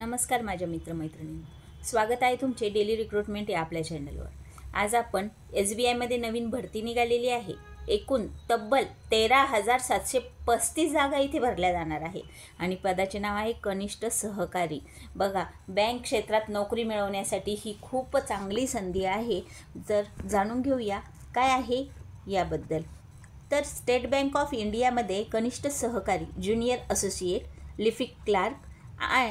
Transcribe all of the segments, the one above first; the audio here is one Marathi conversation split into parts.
नमस्कार माझ्या मित्रमैत्रिणींनो, स्वागत आहे तुमचे डेली रिक्रुटमेंट या आपल्या चॅनलवर। आज आपण SBIमध्ये नवीन भरती निघालेली आहे। एकूण तब्बल 13,735 जागा इथे भरल्या जाणार आहे आणि पदाचे नाव आहे कनिष्ठ सहकारी। बघा, बँक क्षेत्रात नोकरी मिळवण्यासाठी ही खूप चांगली संधी आहे। तर जाणून घेऊया काय आहे याबद्दल। तर स्टेट बँक ऑफ इंडियामध्ये कनिष्ठ सहकारी ज्युनियर असोसिएट लिपिक क्लार्क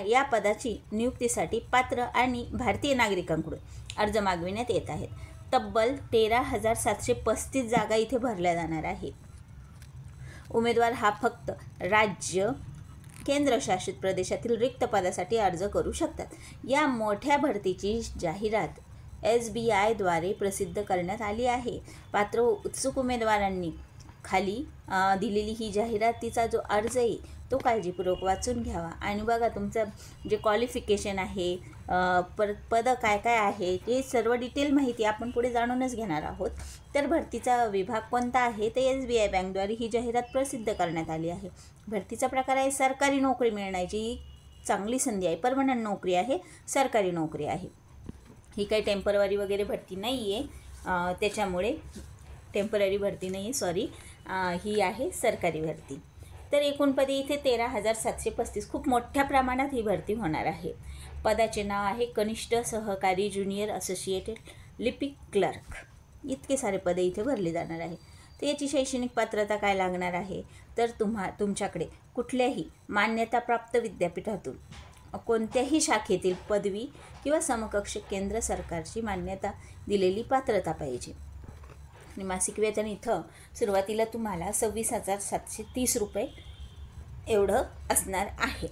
या पदाची नियुक्तीसाठी पात्र आणि भारतीय नागरिकांकडून अर्ज मागविण्यात येत आहेत। तब्बल 13,735 जागा इथे भरल्या जाणार आहेत। उमेदवार हा फक्त राज्य केंद्रशासित प्रदेशातील रिक्त पदासाठी अर्ज करू शकतात। या मोठ्या भरतीची जाहिरात SBI द्वारे प्रसिद्ध करण्यात आली आहे। पात्र उत्सुक उमेदवारांनी खाली दिलेली ही जाहिरातीचा जो अर्ज आहे तो काळजीपूर्वक वाचून घ्यावा आणि बघा तुमचं जे क्वालिफिकेशन आहे, पद काय काय आहे ते सर्व डिटेल माहिती आपण पुढे जाणूनच घेणार आहोत। तर भरतीचा विभाग कोणता आहे ते SBI बँकद्वारे ही जाहिरात प्रसिद्ध करण्यात आली आहे। भरतीचा प्रकार आहे सरकारी नोकरी मिळण्याची चांगली संधी आहे, परमनंट नोकरी आहे, सरकारी नोकरी आहे। ही काही टेम्पररी वगैरे भरती नाही आहे, त्याच्यामुळे टेम्पररी भरती नाही आहे, सॉरी, ही आहे सरकारी भरती। तर एकूण पदे इथे 13,735, खूप मोठ्या प्रमाणात ही भरती होणार आहे। पदाचे नाव आहे कनिष्ठ सहकारी ज्युनियर असोसिएट लिपिक क्लर्क। इतके सारे पदे इथे भरली जाणार आहे। तर याची शैक्षणिक पात्रता काय लागणार आहे, तर तुमच्याकडे कुठल्याही मान्यताप्राप्त विद्यापीठातून कोणत्याही शाखेतील पदवी किंवा समकक्ष केंद्र सरकारची मान्यता दिलेली पात्रता पाहिजे। आणि मासिक वेतन इथं सुरुवातीला तुम्हाला 26,730 रुपये एवढं असणार आहे।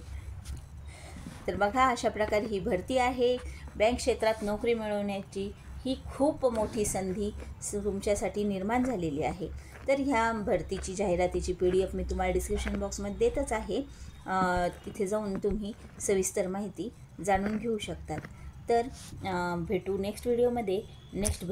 तर बघा, अशा प्रकारे ही भरती आहे। बँक क्षेत्रात नोकरी मिळवण्याची ही खूप मोठी संधी तुमच्यासाठी निर्माण झालेली आहे। तर ह्या भरतीची जाहिरातीची PDF मी तुम्हाला डिस्क्रिप्शन बॉक्समध्ये देतच आहे, तिथे जाऊन तुम्ही सविस्तर माहिती जाणून घेऊ शकतात। तर भेटू नेक्स्ट व्हिडिओमध्ये नेक्स्ट